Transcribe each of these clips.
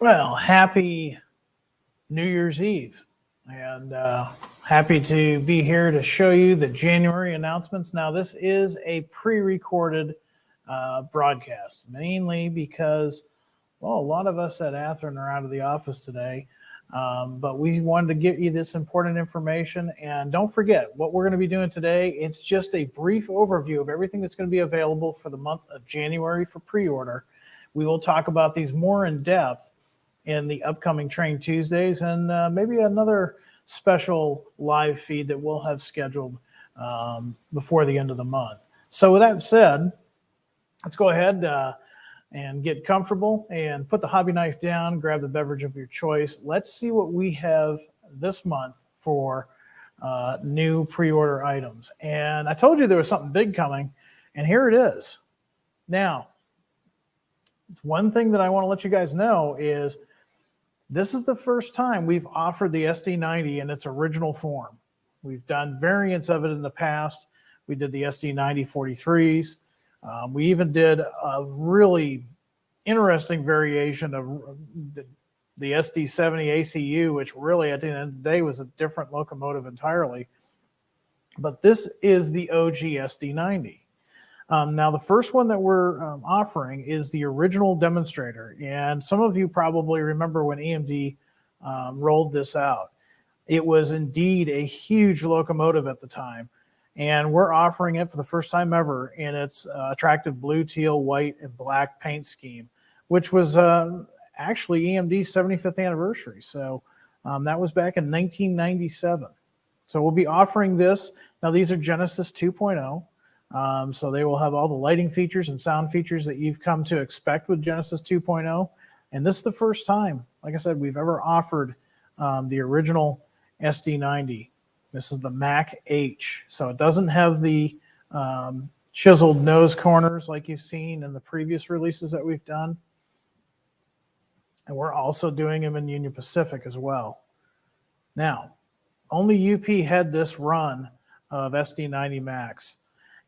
Well, happy New Year's Eve, and happy to be here to show you the January announcements. Now, this is a pre-recorded broadcast, mainly because, well, a lot of us at Athearn are out of the office today, but we wanted to give you this important information. And don't forget, what we're going to be doing today, it's just a brief overview of everything that's going to be available for the month of January for pre-order. We will talk about these more in depth in the upcoming Train Tuesdays, and maybe another special live feed that we'll have scheduled before the end of the month. So with that said, let's go ahead and get comfortable and put the hobby knife down, grab the beverage of your choice. Let's see what we have this month for new pre-order items. And I told you there was something big coming, and here it is. Now, it's one thing that I want to let you guys know is this is the first time we've offered the SD90 in its original form. We've done variants of it in the past. We did the SD90 43s. We even did a really interesting variation of the SD70 ACU, which really at the end of the day was a different locomotive entirely. But this is the OG SD90. Now, the first one that we're offering is the original Demonstrator. And some of you probably remember when EMD rolled this out. It was indeed a huge locomotive at the time. And we're offering it for the first time ever in its attractive blue, teal, white, and black paint scheme, which was actually EMD's 75th anniversary. So that was back in 1997. So we'll be offering this. Now, these are Genesis 2.0. So they will have all the lighting features and sound features that you've come to expect with Genesis 2.0. And this is the first time, like I said, we've ever offered the original SD90. This is the Mac H. So it doesn't have the chiseled nose corners like you've seen in the previous releases that we've done. And we're also doing them in Union Pacific as well. Now, only UP had this run of SD90 Max.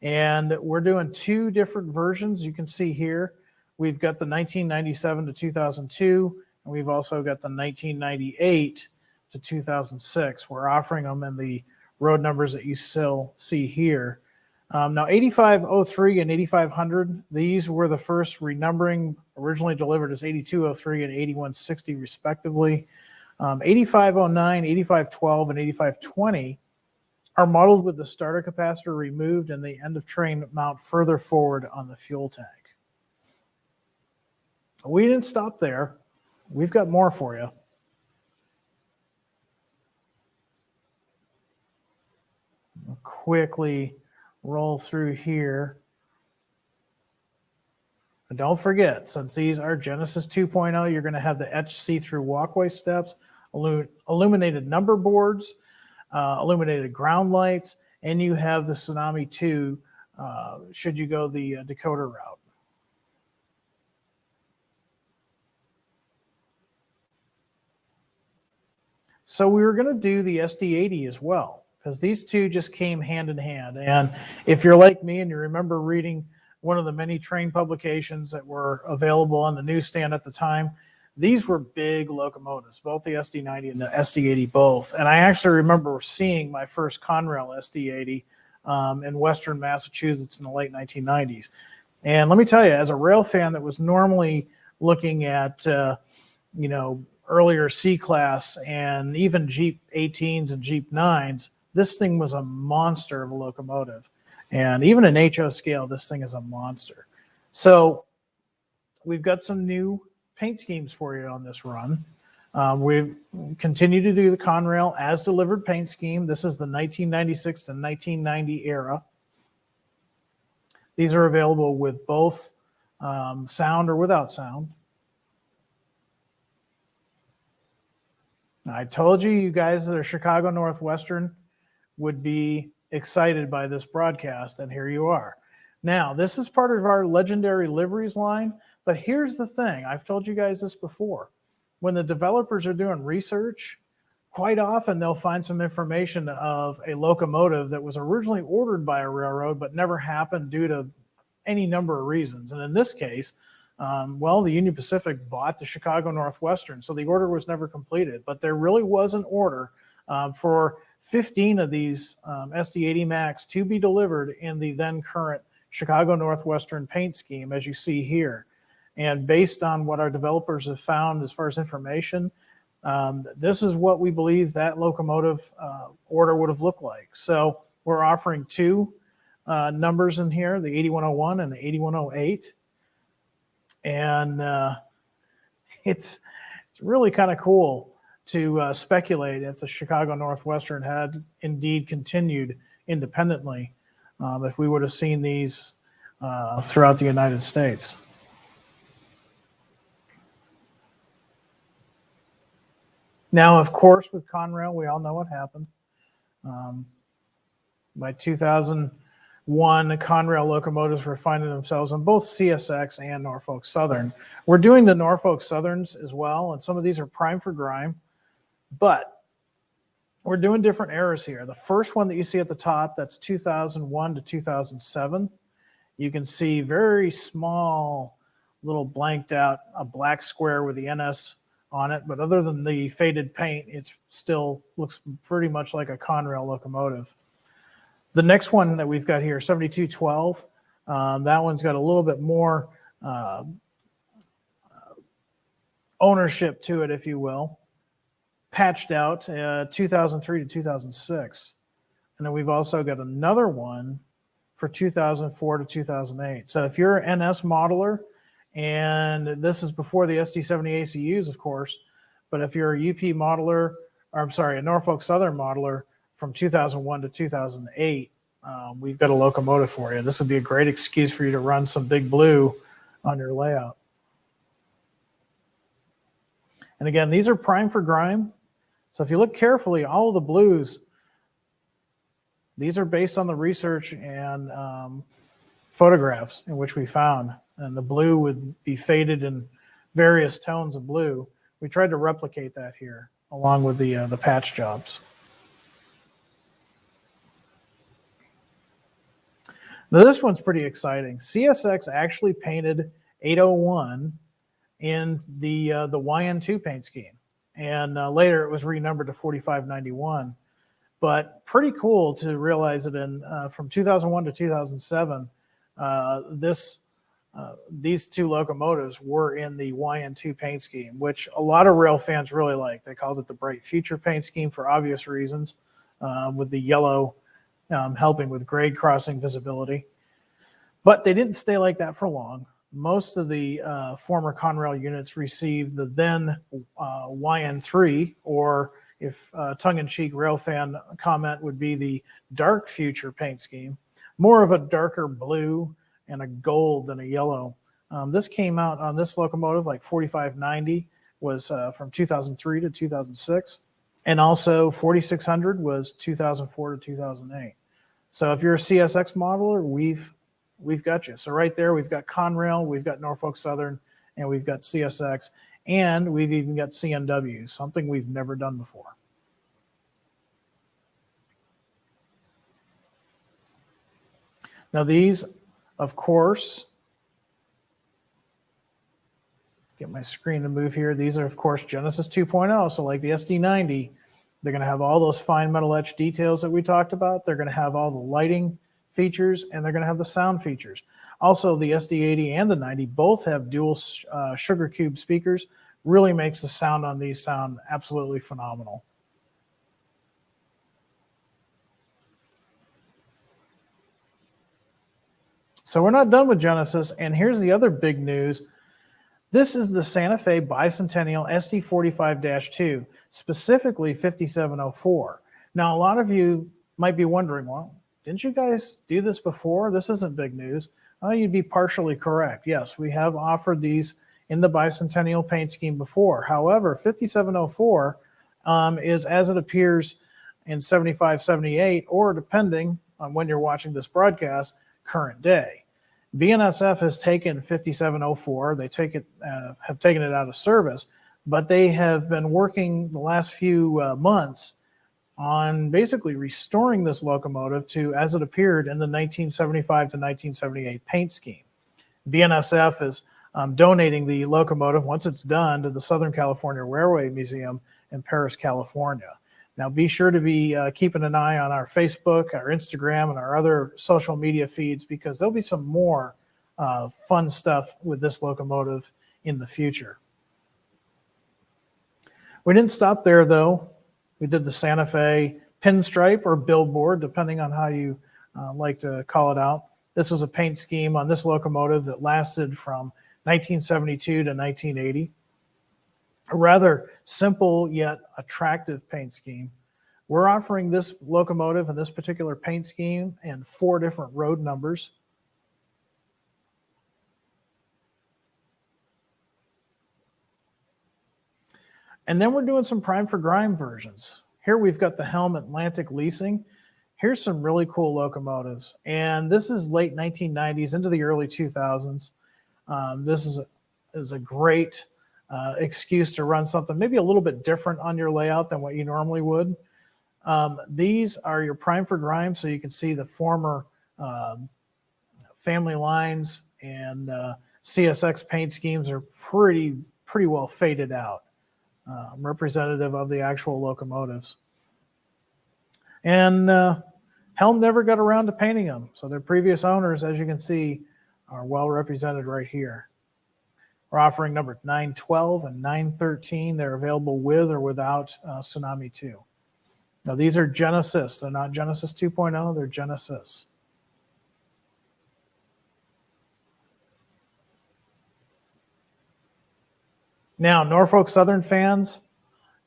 And we're doing two different versions. You can see here, we've got the 1997 to 2002, and we've also got the 1998 to 2006. We're offering them in the road numbers that you still see here. Now, 8503 and 8500, these were the first renumbering, originally delivered as 8203 and 8160 respectively. 8509, 8512, and 8520 are modeled with the starter capacitor removed and the end of train mount further forward on the fuel tank. We didn't stop there. We've got more for you. I'll quickly roll through here. And don't forget, since these are Genesis 2.0, you're going to have the etched see-through walkway steps, illuminated number boards, illuminated ground lights, and you have the Tsunami 2 should you go the Dakota route. So we were going to do the SD80 as well, because these two just came hand in hand. And if you're like me and you remember reading one of the many train publications that were available on the newsstand at the time, these were big locomotives, both the SD90 and the SD80 both. And I actually remember seeing my first Conrail SD80 in Western Massachusetts in the late 1990s. And let me tell you, as a rail fan that was normally looking at, earlier C-Class and even Jeep 18s and Jeep 9s, this thing was a monster of a locomotive. And even in HO scale, this thing is a monster. So we've got some new paint schemes for you on this run. We've continued to do the Conrail as delivered paint scheme. This is the 1996 to 1990 era. These are available with both sound or without sound. I told you guys that are Chicago Northwestern would be excited by this broadcast, and here you are. Now, this is part of our legendary liveries line. But here's the thing, I've told you guys this before. When the developers are doing research, quite often they'll find some information of a locomotive that was originally ordered by a railroad but never happened due to any number of reasons. And in this case, Well, the Union Pacific bought the Chicago Northwestern, so the order was never completed. But there really was an order for 15 of these SD80 Max to be delivered in the then current Chicago Northwestern paint scheme, as you see here. And based on what our developers have found as far as information, this is what we believe that locomotive order would have looked like. So we're offering two numbers in here, the 8101 and the 8108. And it's really kind of cool to speculate if the Chicago Northwestern had indeed continued independently, if we would have seen these throughout the United States. Now, of course, with Conrail, we all know what happened. By 2001, the Conrail locomotives were finding themselves on both CSX and Norfolk Southern. We're doing the Norfolk Southerns as well, and some of these are prime for grime, but we're doing different eras here. The first one that you see at the top, that's 2001 to 2007. You can see very small, little blanked out, a black square with the NS on it, but other than the faded paint, it still looks pretty much like a Conrail locomotive. The next one that we've got here, 7212, that one's got a little bit more ownership to it, if you will, patched out 2003 to 2006. And then we've also got another one for 2004 to 2008. So if you're an NS modeler, and this is before the SD70 ACUs, of course, but if you're a UP modeler, or I'm sorry, a Norfolk Southern modeler from 2001 to 2008, we've got a locomotive for you. This would be a great excuse for you to run some big blue on your layout. And again, these are prime for grime. So if you look carefully, all of the blues, these are based on the research and photographs in which we found. And the blue would be faded in various tones of blue. We tried to replicate that here, along with the patch jobs. Now this one's pretty exciting. CSX actually painted 801 in the YN2 paint scheme, and later it was renumbered to 4591. But pretty cool to realize that in from 2001 to 2007, these two locomotives were in the YN2 paint scheme, which a lot of rail fans really like. They called it the Bright Future paint scheme for obvious reasons, with the yellow helping with grade crossing visibility. But they didn't stay like that for long. Most of the former Conrail units received the then YN3, or if tongue-in-cheek rail fan comment would be the Dark Future paint scheme, more of a darker blue and a gold than a yellow. This came out on this locomotive, like 4590 was from 2003 to 2006. And also 4600 was 2004 to 2008. So if you're a CSX modeler, we've got you. So right there, we've got Conrail, we've got Norfolk Southern, and we've got CSX, and we've even got CNW, something we've never done before. Now these, of course, get my screen to move here. These are, of course, Genesis 2.0. So like the SD90, they're going to have all those fine metal etch details that we talked about. They're going to have all the lighting features, and they're going to have the sound features. Also, the SD80 and the 90 both have dual sugar cube speakers. Really makes the sound on these sound absolutely phenomenal. So we're not done with Genesis, and here's the other big news. This is the Santa Fe Bicentennial SD45-2, specifically 5704. Now, a lot of you might be wondering, well, didn't you guys do this before? This isn't big news. You'd be partially correct. Yes, we have offered these in the Bicentennial paint scheme before. However, 5704 is as it appears in 75, 78, or depending on when you're watching this broadcast, current day. BNSF has taken 5704. They have taken it out of service, but they have been working the last few months on basically restoring this locomotive to as it appeared in the 1975 to 1978 paint scheme. BNSF is donating the locomotive, once it's done, to the Southern California Railway Museum in Paris, California. Now, be sure to be keeping an eye on our Facebook, our Instagram, and our other social media feeds, because there'll be some more fun stuff with this locomotive in the future. We didn't stop there, though. We did the Santa Fe Pinstripe, or billboard, depending on how you like to call it out. This was a paint scheme on this locomotive that lasted from 1972 to 1980. A rather simple yet attractive paint scheme. We're offering this locomotive and this particular paint scheme in 4 different road numbers. And then we're doing some prime for grime versions. Here we've got the Helm Atlantic Leasing. Here's some really cool locomotives. And this is late 1990s into the early 2000s. This is a great excuse to run something maybe a little bit different on your layout than what you normally would. These are your prime for grime, so you can see the former family lines and CSX paint schemes are pretty well faded out. Representative of the actual locomotives. And Helm never got around to painting them, so their previous owners, as you can see, are well represented right here. We're offering number 912 and 913. They're available with or without Tsunami 2. Now, these are Genesis. They're not Genesis 2.0, they're Genesis. Now, Norfolk Southern fans,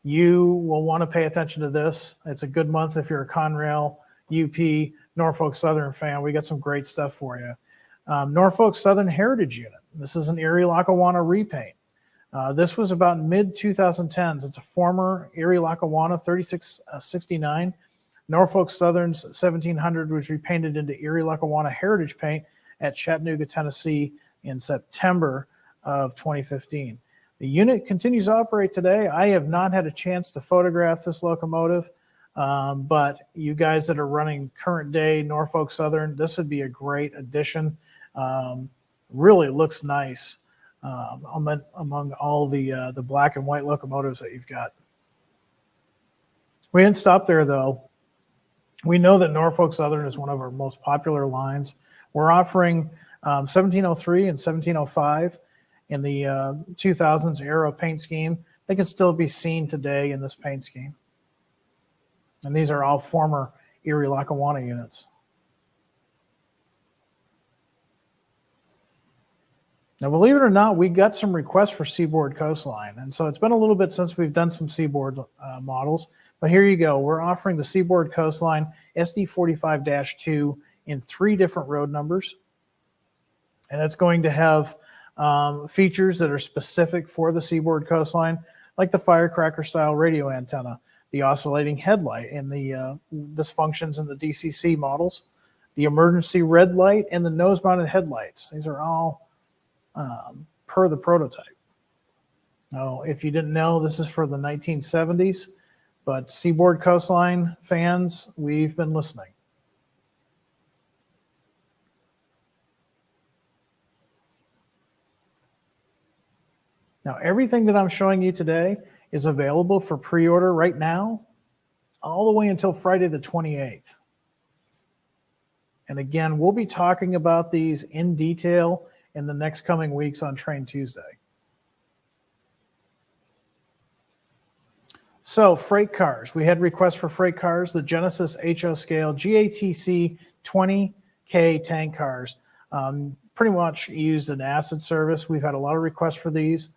you will want to pay attention to this. It's a good month if you're a Conrail, UP, Norfolk Southern fan. We got some great stuff for you. Norfolk Southern Heritage Unit. This is an Erie Lackawanna repaint. This was about mid-2010s. It's a former Erie Lackawanna 3669. Norfolk Southern's 1700 was repainted into Erie Lackawanna Heritage paint at Chattanooga, Tennessee in September of 2015. The unit continues to operate today. I have not had a chance to photograph this locomotive, but you guys that are running current day Norfolk Southern, this would be a great addition. Really looks nice among all the black and white locomotives that you've got. We didn't stop there, though. We know that Norfolk Southern is one of our most popular lines. We're offering 1703 and 1705 in the 2000s Aero paint scheme. They can still be seen today in this paint scheme. And these are all former Erie Lackawanna units. Now, believe it or not, we got some requests for Seaboard Coastline. And so it's been a little bit since we've done some Seaboard models. But here you go. We're offering the Seaboard Coastline SD45-2 in 3 different road numbers. And it's going to have features that are specific for the Seaboard Coastline, like the firecracker-style radio antenna, the oscillating headlight, and the this functions in the DCC models, the emergency red light, and the nose-mounted headlights. These are all per the prototype. Now, if you didn't know, this is for the 1970s, but Seaboard Coastline fans, we've been listening. Now, everything that I'm showing you today is available for pre-order right now, all the way until Friday the 28th. And again, we'll be talking about these in detail in the next coming weeks on Train Tuesday. So, freight cars. We had requests for freight cars, the Genesis HO scale GATC 20K tank cars. Pretty much used an acid service. We've had a lot of requests for these.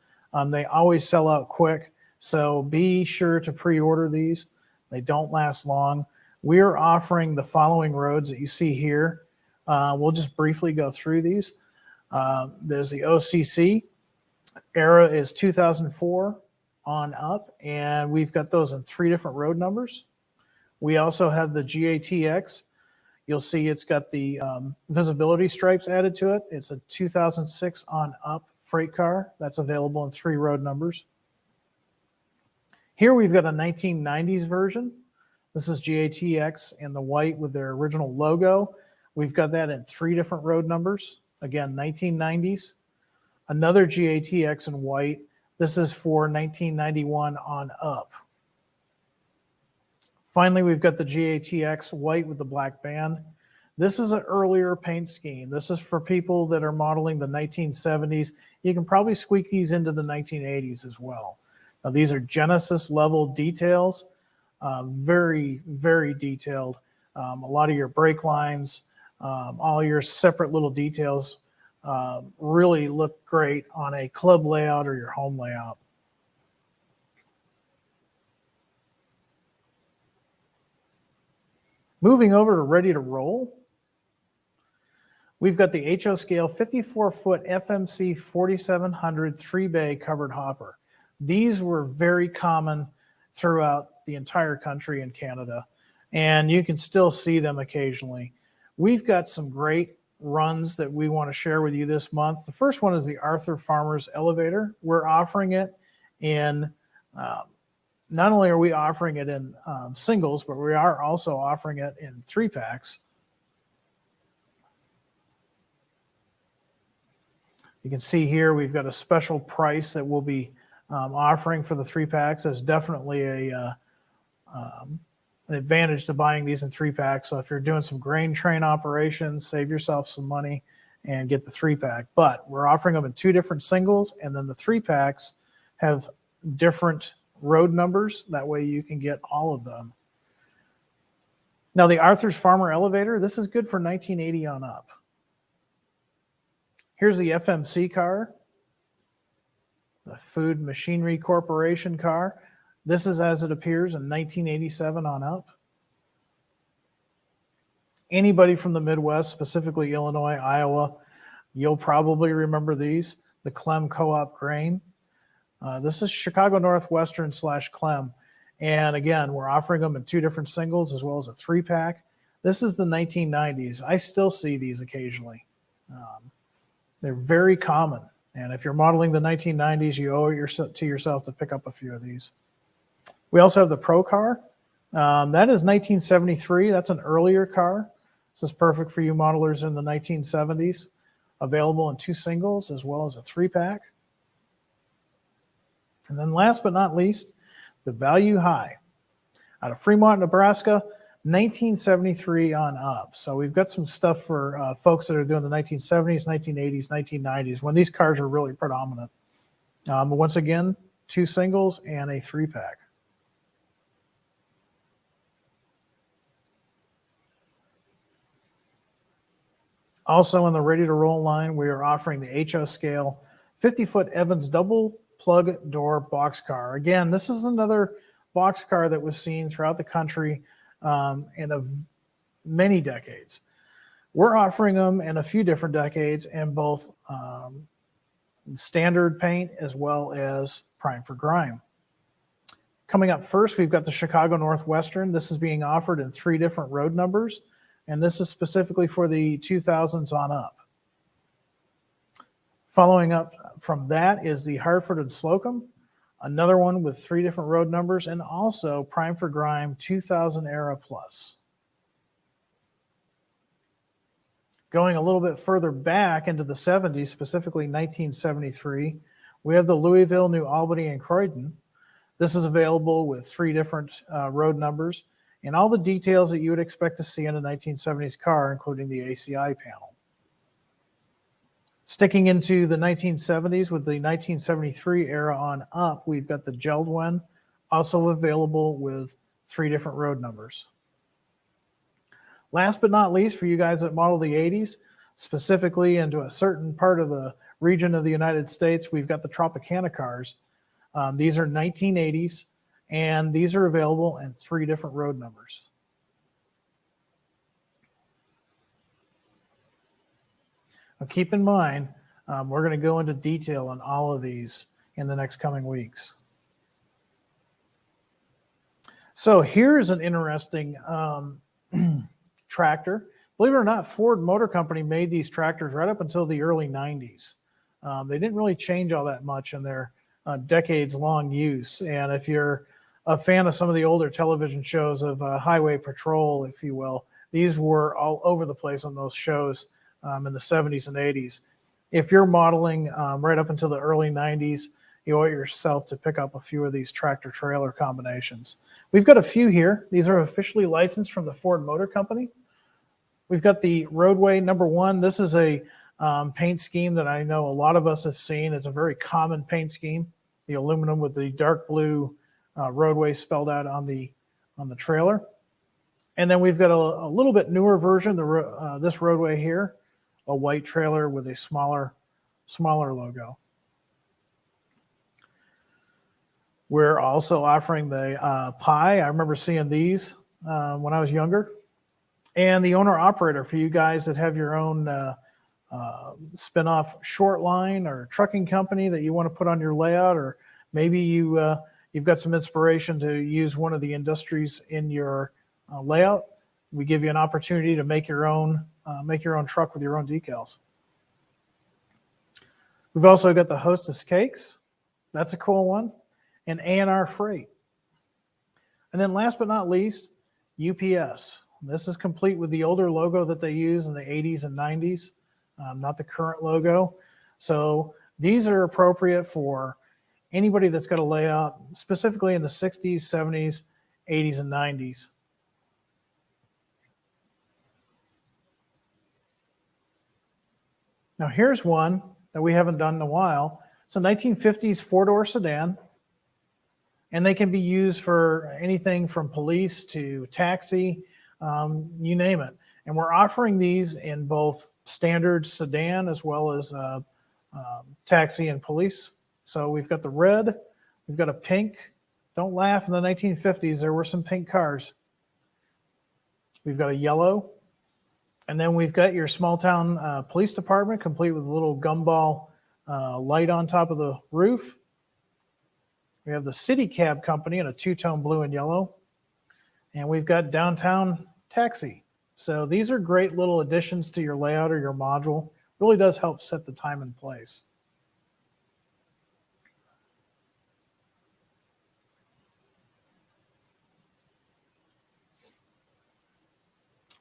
They always sell out quick, so be sure to pre-order these. They don't last long. We're offering the following roads that you see here. We'll just briefly go through these. There's the OCC. Era is 2004 on up, and we've got those in 3 different road numbers. We also have the GATX. You'll see it's got the visibility stripes added to it. It's a 2006 on up freight car that's available in 3 road numbers. Here we've got a 1990s version. This is GATX in the white with their original logo. We've got that in 3 different road numbers. Again, 1990s. Another GATX in white. This is for 1991 on up. Finally, we've got the GATX white with the black band. This is an earlier paint scheme. This is for people that are modeling the 1970s. You can probably squeak these into the 1980s as well. Now, these are Genesis level details, very, very detailed. A lot of your brake lines, all your separate little details really look great on a club layout or your home layout. Moving over to ready to roll, we've got the HO scale 54-foot FMC 4700 3-bay covered hopper. These were very common throughout the entire country and Canada, and you can still see them occasionally. We've got some great runs that we want to share with you this month. The first one is the Arthur Farmers Elevator. We're offering it in not only are we offering it in singles, but we are also offering it in 3-packs. You can see here we've got a special price that we'll be offering for the 3-packs. There's definitely an advantage to buying these in 3-packs. So if you're doing some grain train operations, save yourself some money and get the 3-pack. But we're offering them in 2 different singles, and then the 3-packs have different road numbers. That way you can get all of them. Now the Arthur's Farmer Elevator, this is good for 1980 on up. Here's the FMC car, the Food Machinery Corporation car. This is as it appears in 1987 on up. Anybody from the Midwest, specifically Illinois, Iowa, you'll probably remember these, the Clem Co-op grain. This is Chicago Northwestern / Clem. And again, we're offering them in 2 different singles as well as a 3-pack. This is the 1990s. I still see these occasionally. They're very common. And if you're modeling the 1990s, you owe it to yourself to pick up a few of these. We also have the Pro Car. That is 1973. That's an earlier car. This is perfect for you modelers in the 1970s. Available in 2 singles as well as a 3-pack. And then last but not least, the Value High. Out of Fremont, Nebraska, 1973 on up. So we've got some stuff for folks that are doing the 1970s, 1980s, 1990s, when these cars are really predominant. Once again, 2 singles and a 3-pack. Also in the ready to roll line, we are offering the HO scale 50-foot Evans double plug door boxcar. Again, this is another boxcar that was seen throughout the country in many decades. We're offering them in a few different decades in both standard paint as well as prime for grime. Coming up first, we've got the Chicago Northwestern. This is being offered in 3 different road numbers, and this is specifically for the 2000s on up. Following up from that is the Hartford and Slocum, another one with 3 different road numbers, and also prime for grime 2000 era plus. Going a little bit further back into the 70s, specifically 1973, we have the Louisville, New Albany, and Croydon. This is available with 3 different road numbers and all the details that you would expect to see in a 1970s car, including the ACI panel. Sticking into the 1970s with the 1973 era on up, we've got the Geldwin, also available with 3 different road numbers. Last but not least, for you guys that model the 80s, specifically into a certain part of the region of the United States, we've got the Tropicana Cars. These are 1980s, and these are available in 3 different road numbers. Now keep in mind, we're going to go into detail on all of these in the next coming weeks. So here's an interesting tractor. Believe it or not, Ford Motor Company made these tractors right up until the early 90s. They didn't really change all that much in their decades-long use. And if you're a fan of some of the older television shows of Highway Patrol, if you will, these were all over the place on those shows in the 70s and 80s. if you're modeling right up until the early 90s, you owe it yourself to pick up a few of these tractor trailer combinations. We've got a few here. These are officially licensed from the Ford Motor Company. We've got the Roadway number 1. This is a paint scheme that I know a lot of us have seen. It's a very common paint scheme. The aluminum with the dark blue roadway spelled out on the trailer. And then we've got a little bit newer version, this roadway here, a white trailer with a smaller logo. We're also offering the Pi. I remember seeing these when I was younger. And the owner-operator for you guys that have your own spin-off short line or trucking company that you want to put on your layout, or maybe you've got some inspiration to use one of the industries in your layout. We give you an opportunity to make your own truck with your own decals. We've also got the Hostess Cakes. That's a cool one. And A&R Freight. And then last but not least, UPS. This is complete with the older logo that they use in the 80s and 90s, not the current logo. So these are appropriate for anybody that's got a layout, specifically in the 60s, 70s, 80s, and 90s. Now here's one that we haven't done in a while. It's a 1950s four-door sedan, and they can be used for anything from police to taxi, you name it. And we're offering these in both standard sedan as well as taxi and police. So we've got the red, we've got a pink. Don't laugh, in the 1950s, there were some pink cars. We've got a yellow. And then we've got your small town police department, complete with a little gumball light on top of the roof. We have the city cab company in a two-tone blue and yellow. And we've got downtown taxi. So these are great little additions to your layout or your module. Really does help set the time and place.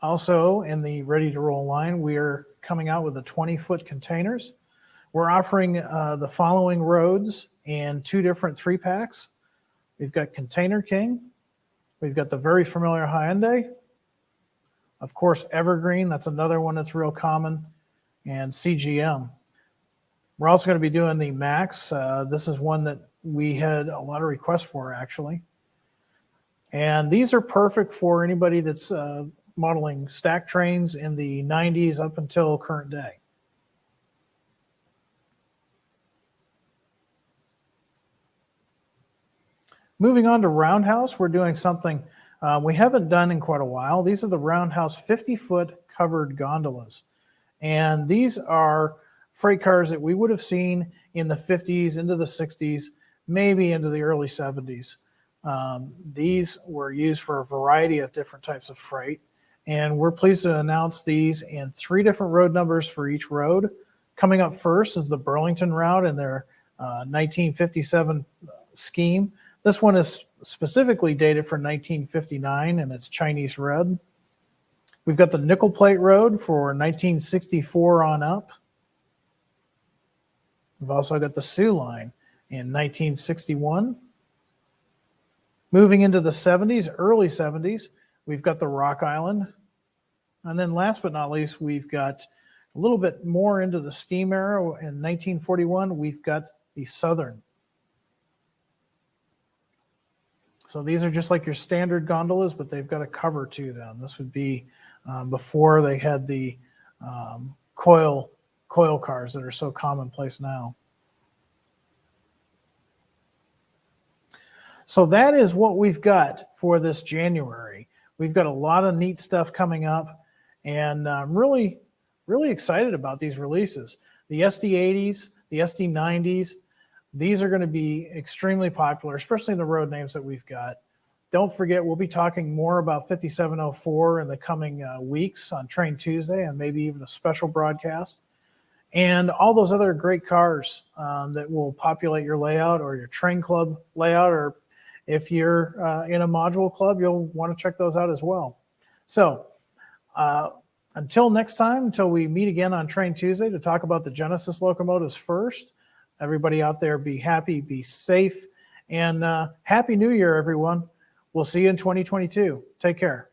Also, in the ready-to-roll line, we are coming out with the 20-foot containers. We're offering the following roads in 2 different 3-packs. We've got Container King. We've got the very familiar Hyundai. Of course, Evergreen. That's another one that's real common. And CGM. We're also going to be doing the Max. This is one that we had a lot of requests for, actually. And these are perfect for anybody that's modeling stack trains in the 90s up until current day. Moving on to Roundhouse, we're doing something we haven't done in quite a while. These are the Roundhouse 50-foot covered gondolas. And these are freight cars that we would have seen in the 50s, into the 60s, maybe into the early 70s. These were used for a variety of different types of freight. And we're pleased to announce these in 3 different road numbers for each road. Coming up first is the Burlington Route in their 1957 scheme. This one is specifically dated for 1959, and it's Chinese red. We've got the Nickel Plate Road for 1964 on up. We've also got the Sioux Line in 1961. Moving into the 70s, early 70s, we've got the Rock Island. And then last but not least, we've got a little bit more into the steam era. In 1941, we've got the Southern. So these are just like your standard gondolas, but they've got a cover to them. This would be before they had the coil cars that are so commonplace now. So that is what we've got for this January. We've got a lot of neat stuff coming up, and I'm really excited about these releases. The SD80s, the SD90s, these are going to be extremely popular, especially in the road names that we've got. Don't forget, we'll be talking more about 5704 in the coming weeks on Train Tuesday, and maybe even a special broadcast. And all those other great cars that will populate your layout or your train club layout, or if you're in a module club, you'll want to check those out as well. So until next time, until we meet again on Train Tuesday to talk about the Genesis locomotives first, everybody out there be happy, be safe, and Happy New Year, everyone. We'll see you in 2022. Take care.